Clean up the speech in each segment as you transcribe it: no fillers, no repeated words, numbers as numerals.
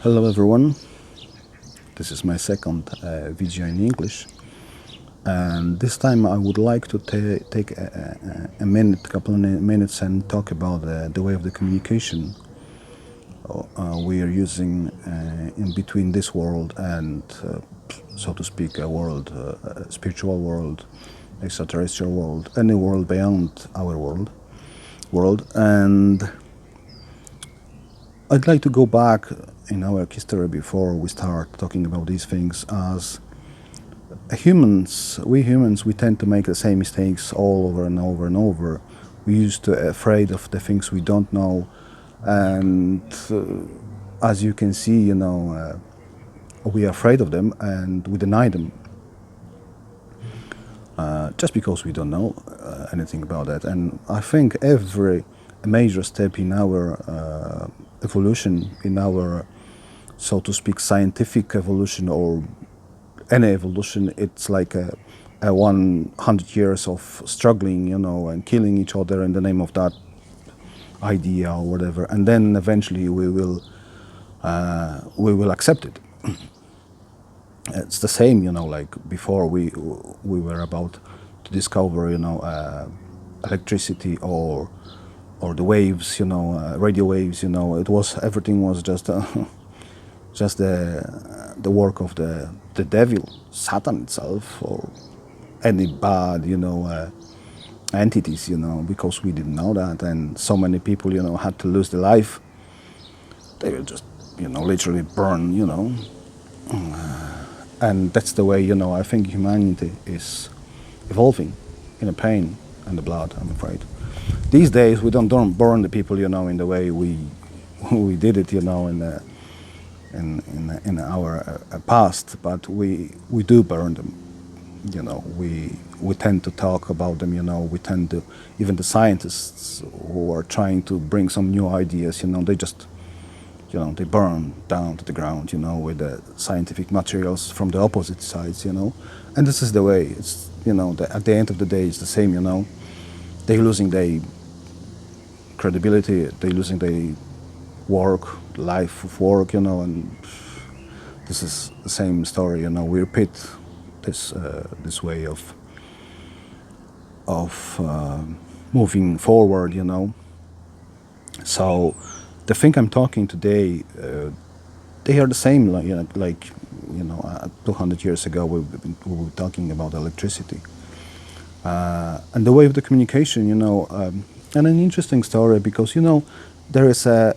Hello everyone, this is my second video in English, and this time I would like to take a minute, couple of minutes and talk about the way of the communication we are using in between this world and, so to speak, a world, a spiritual world, extraterrestrial world, any world beyond our world. And I'd like to go back in our history before we start talking about these things. As we humans, we tend to make the same mistakes all over and over and over. We used to afraid of the things we don't know, and as you can see, we are afraid of them and we deny them just because we don't know anything about that. And I think every major step in our evolution, in our, so to speak, scientific evolution or any evolution, it's like a 100 years of struggling, and killing each other in the name of that idea or whatever, and then eventually we will accept it. It's the same, like before we were about to discover, electricity or the waves, radio waves. Everything was just just the work of the devil, Satan itself, or any bad, entities, because we didn't know that, and so many people, had to lose their life. They were just, literally burn, and that's the way, I think humanity is evolving in the pain and the blood, I'm afraid. These days we don't burn the people, in the way we did it, in our past, but we do burn them. We tend to talk about them. We tend to, even the scientists who are trying to bring some new ideas, they just, they burn down to the ground, with the scientific materials from the opposite sides, and this is the way. It's, at the end of the day, it's the same. They're losing their credibility, they're losing their work, life of work, and this is the same story. We repeat this way of moving forward. So the thing I'm talking today, they are the same. Like 200 years ago, we were talking about electricity and the way of the communication. And an interesting story, because there is a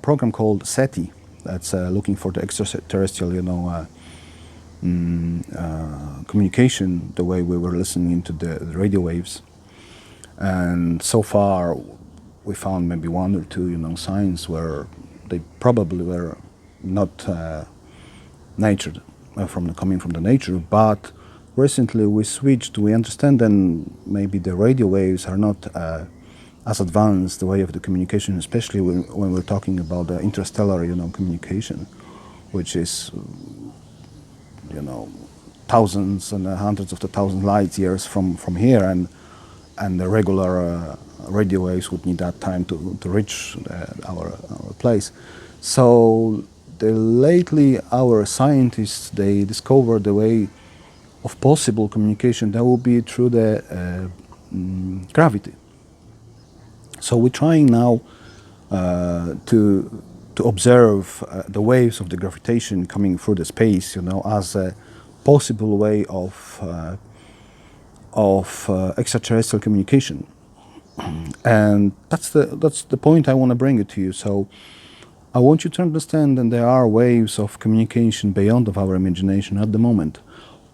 program called SETI that's looking for the extraterrestrial, communication, the way we were listening into the radio waves. And so far, we found maybe one or two, signs where they probably were not natured, coming from the nature. But recently we switched. We understand then maybe the radio waves are not as advanced, the way of the communication, especially when we're talking about the interstellar, communication, which is, thousands and hundreds of the thousand light years from here, and the regular radio waves would need that time to reach our place. So lately our scientists, they discovered the way of possible communication that will be through the gravity. So we're trying now to observe the waves of the gravitation coming through the space, as a possible way of extraterrestrial communication. And that's the point I want to bring it to you. So I want you to understand that there are waves of communication beyond of our imagination at the moment,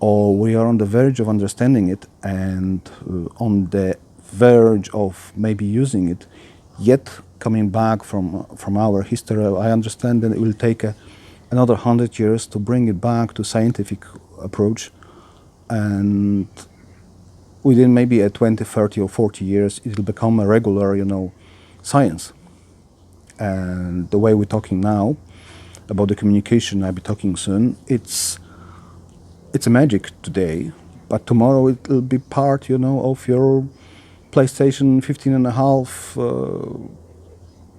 or we are on the verge of understanding it, and on the verge of maybe using it, yet coming back from our history. I understand that it will take another 100 years to bring it back to scientific approach, and within maybe a 20, 30 or 40 years, it will become a regular, science. And the way we're talking now about the communication, I'll be talking soon, it's a magic today, but tomorrow it will be part, of your PlayStation 15 and a half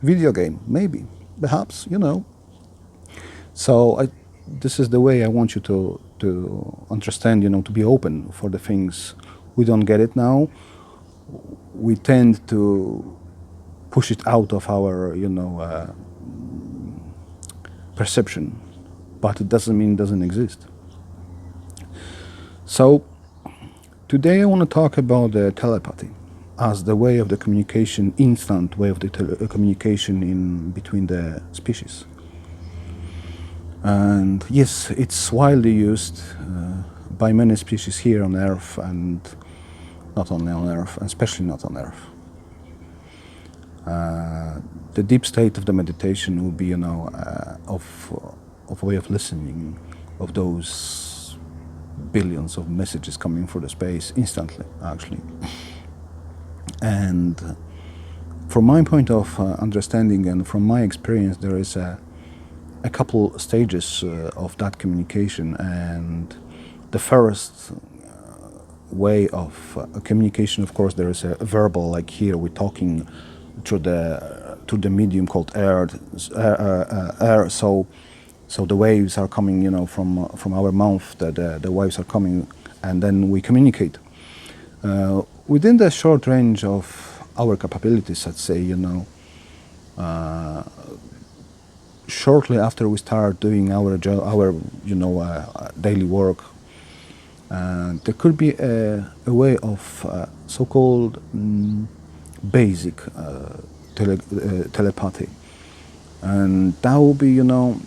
video game, maybe. perhaps, you know. So this is the way I want you to understand, you know, to be open for the things we don't get it now. We tend to push it out of our, you know, perception, but it doesn't mean it doesn't exist. So today I want to talk about the telepathy as the way of the communication, instant way of the communication in between the species. And yes, it's widely used by many species here on Earth, and not only on Earth, and especially not on Earth. The deep state of the meditation will be, you know, of a way of listening of those billions of messages coming through the space instantly, actually. And from my point of understanding and from my experience, there is a couple stages of that communication. And the first way of communication, of course, there is a verbal, like here we're talking through the medium called air. So the waves are coming, you know, from our mouth. The waves are coming, and then we communicate within the short range of our capabilities. Let's say, you know, shortly after we start doing our job, our daily work, there could be a way of so-called basic telepathy, and that will be, you know,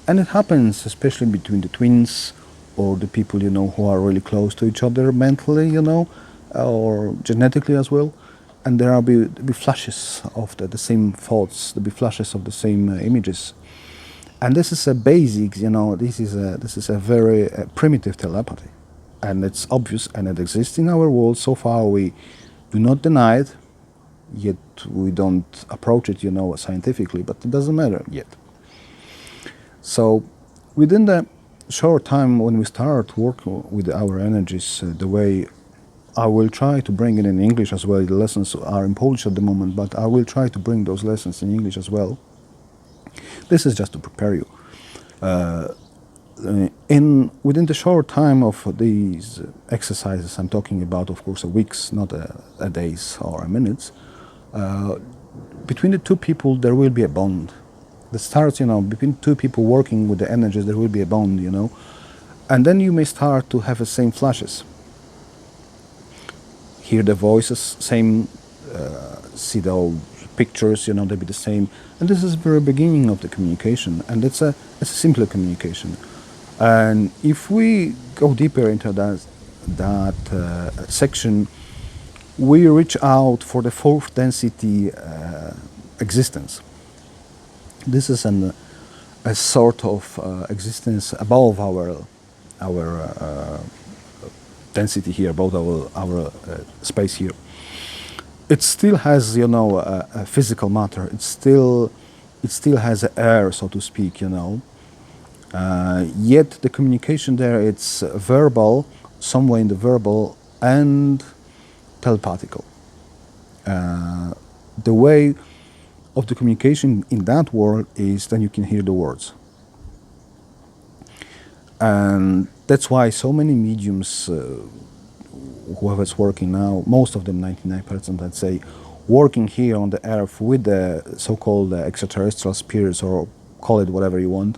and it happens especially between the twins or the people, you know, who are really close to each other mentally, you know, or genetically as well. And there will be flashes of the same thoughts, there'll be flashes of the same images. And this is a basic, you know, this is a very primitive telepathy, and it's obvious, and it exists in our world. So far, we do not deny it, yet we don't approach it, you know, scientifically. But it doesn't matter yet. So, within the short time when we start working with our energies, the way I will try to bring it in English as well. The lessons are in Polish at the moment, but I will try to bring those lessons in English as well. This is just to prepare you. Within the short time of these exercises, I'm talking about, of course, weeks, not a days or a minutes. Between the two people, there will be a bond. That starts, you know, between two people working with the energies, there will be a bond, you know, and then you may start to have the same flashes. Hear the voices, same, see the pictures, you know, they'll be the same. And this is the very beginning of the communication, and it's a simpler communication. And if we go deeper into that section, we reach out for the fourth density existence. This is a sort of existence above our density here, above our space here. It still has, you know, a physical matter. It still has air, so to speak, you know. Yet the communication there, it's verbal, somewhere in the verbal and telepathical. The way of the communication in that world is that you can hear the words. And that's why so many mediums, whoever's working now, most of them, 99%, I'd say, working here on the earth with the so-called extraterrestrial spirits, or call it whatever you want,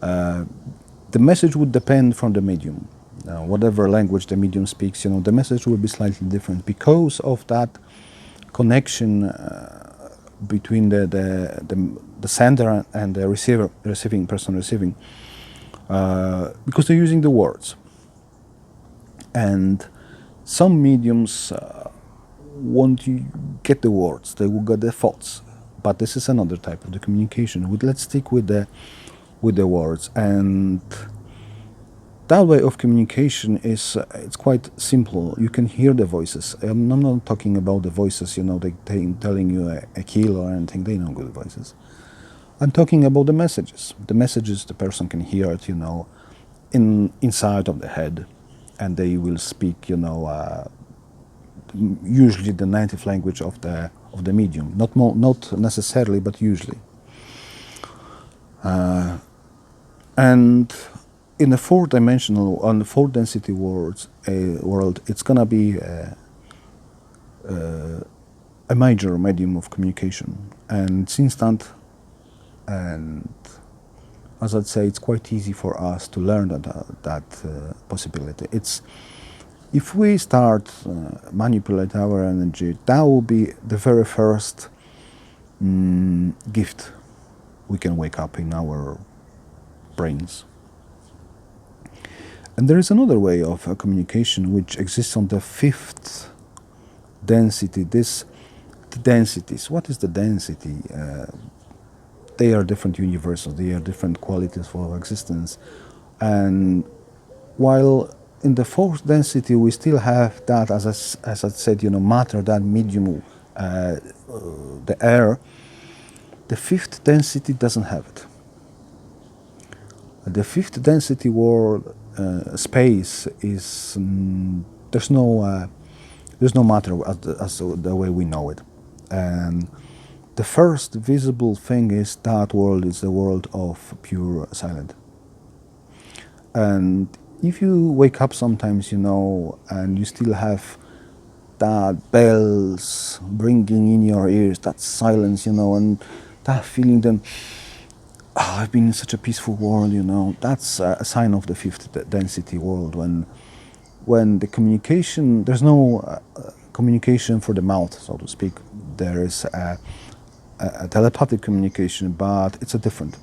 the message would depend from the medium. Whatever language the medium speaks, you know, the message will be slightly different because of that connection between the sender and the receiving person receiving, because they're using the words. And some mediums won't get the words; they will get the thoughts. But this is another type of the communication. Let's stick with the words. And that way of communication is it's quite simple. You can hear the voices. I'm not talking about the voices, you know, they telling you a kill or anything. They know good voices. I'm talking about the messages. The messages the person can hear it, you know, inside of the head, and they will speak, you know, usually the native language of the medium. Not necessarily, but usually. And in the four-dimensional, on the four-density world, it's gonna be a major medium of communication, and it's instant. And as I'd say, it's quite easy for us to learn that possibility. It's if we start manipulate our energy, that will be the very first gift we can wake up in our brains. And there is another way of communication which exists on the fifth density. The densities. What is the density? They are different universes. They are different qualities for existence. And while in the fourth density we still have that, as I said, matter, that medium, the air. The fifth density doesn't have it. The fifth density world space is there's no matter as the way we know it, and the first visible thing is that world is the world of pure silence. And if you wake up sometimes, and you still have that bells ringing in your ears, that silence, and that feeling, then I've been in such a peaceful world, that's a sign of the fifth density world, when the communication, there's no communication for the mouth, so to speak. There is a telepathic communication, but it's a different.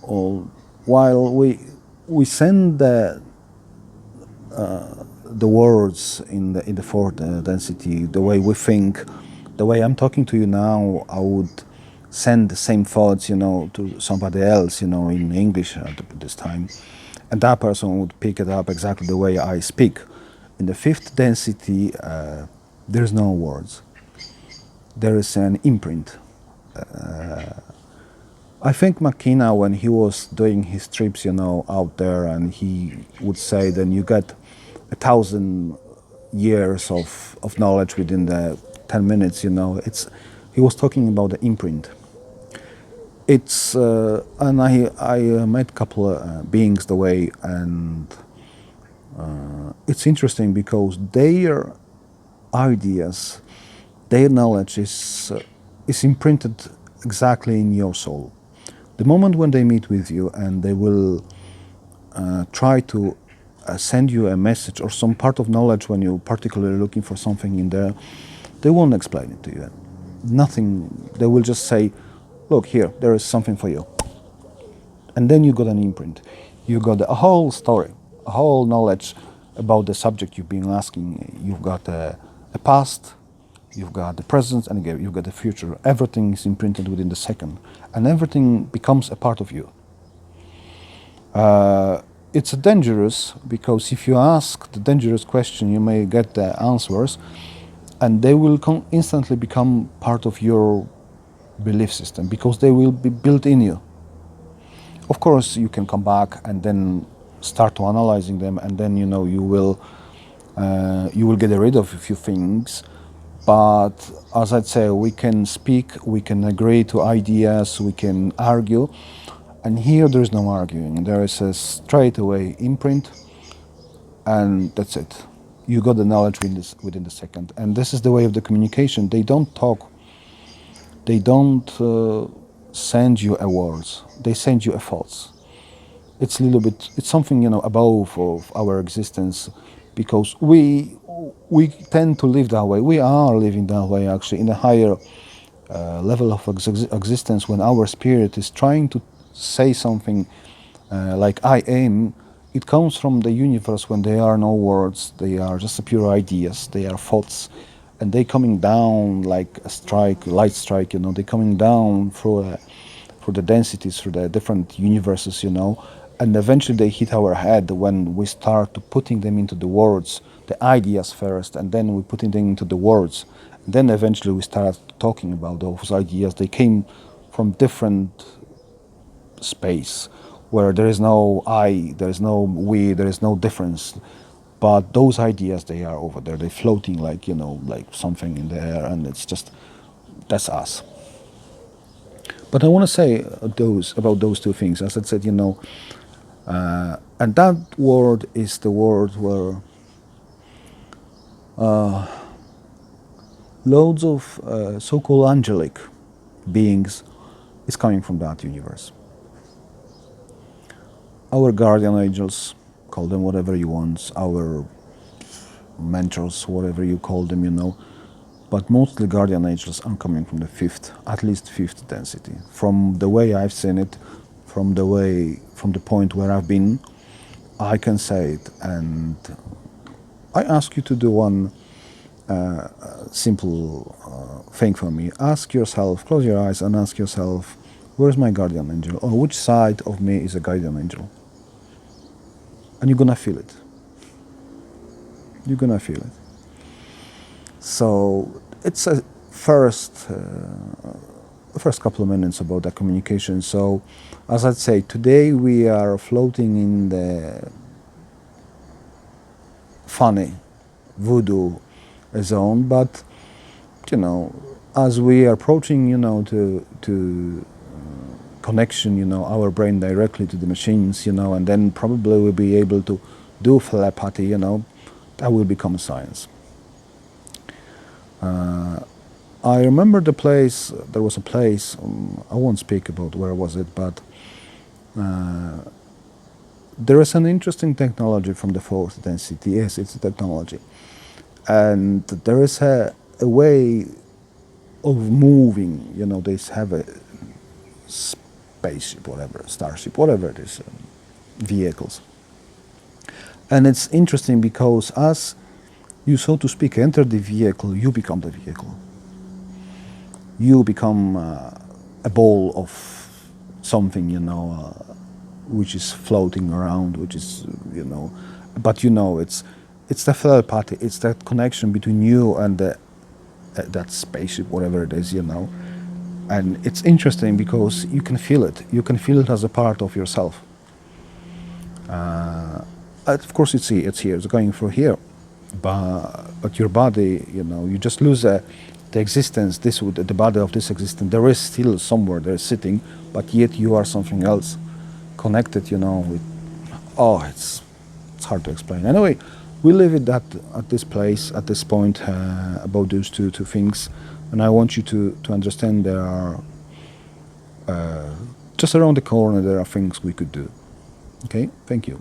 While we send the words in the fourth density, the way we think, the way I'm talking to you now, I would send the same thoughts, to somebody else, in English at this time, and that person would pick it up exactly the way I speak. In the fifth density, there's no words. There is an imprint. I think McKenna, when he was doing his trips, out there, and he would say, then you get 1,000 years of knowledge within the 10 minutes, he was talking about the imprint. It's, and I met a couple of beings the way, and it's interesting because their ideas, their knowledge is imprinted exactly in your soul. The moment when they meet with you and they will try to send you a message or some part of knowledge when you're particularly looking for something in there, they won't explain it to you. Nothing. They will just say, look, here, there is something for you. And then you got an imprint. You got a whole story, a whole knowledge about the subject you've been asking. You've got a past, you've got the present, and you've got the future. Everything is imprinted within the second, and everything becomes a part of you. It's dangerous because if you ask the dangerous question, you may get the answers, and they will instantly become part of your belief system because they will be built in you. Of course, you can come back and then start to analyzing them, and then you will get rid of a few things. But as I'd say, we can speak, we can agree to ideas, we can argue, and here there is no arguing. There is a straightaway imprint, and that's it. You got the knowledge within the second, and this is the way of the communication. They don't talk. They don't send you a words. They send you a thoughts. It's a little bit. It's something above of our existence, because we tend to live that way. We are living that way actually in a higher level of existence, when our spirit is trying to say something like I am. It comes from the universe when there are no words. They are just pure ideas. They are thoughts, and they coming down like a strike, light strike. They coming down through the densities, through the different universes. And eventually they hit our head when we start to putting them into the words, the ideas first, and then we putting them into the words. And then eventually we start talking about those ideas. They came from different space where there is no I, there is no we, there is no difference. But those ideas, they are over there. They're floating like, like something in the air, and it's just, that's us. But I want to say those about those two things. As I said, and that word is the word where loads of so-called angelic beings is coming from that universe. Our guardian angels, call them whatever you want, our mentors, whatever you call them, but mostly guardian angels are coming from the fifth, at least fifth density. From the way I've seen it, from the point where I've been, I can say it. And I ask you to do one simple thing for me. Ask yourself, close your eyes and ask yourself, where's my guardian angel? Or which side of me is a guardian angel? And you're gonna feel it. You're gonna feel it. So it's a first couple of minutes about that communication. So as I'd say, today we are floating in the funny voodoo zone, but as we are approaching, to connection, our brain directly to the machines, and then probably we'll be able to do telepathy, that will become science. I remember the place. There was a place. I won't speak about where was it, but there is an interesting technology from the fourth density. Yes, it's a technology, and there is a way of moving. They have a spaceship, whatever, starship, whatever it is, vehicles, and it's interesting because as you, so to speak, enter the vehicle, you become the vehicle. You become a ball of something, which is floating around, which is, but it's the telepathy, it's that connection between you and that spaceship, whatever it is, And it's interesting because you can feel it. You can feel it as a part of yourself. Of course, it's here. It's going through here, but your body, you just lose the existence. The body of this existence. There is still somewhere there sitting, but yet you are something else, connected. With it's hard to explain. Anyway, we leave it at this place at this point about those two things, and I want you to understand there are just around the corner there are things we could do. Okay, thank you.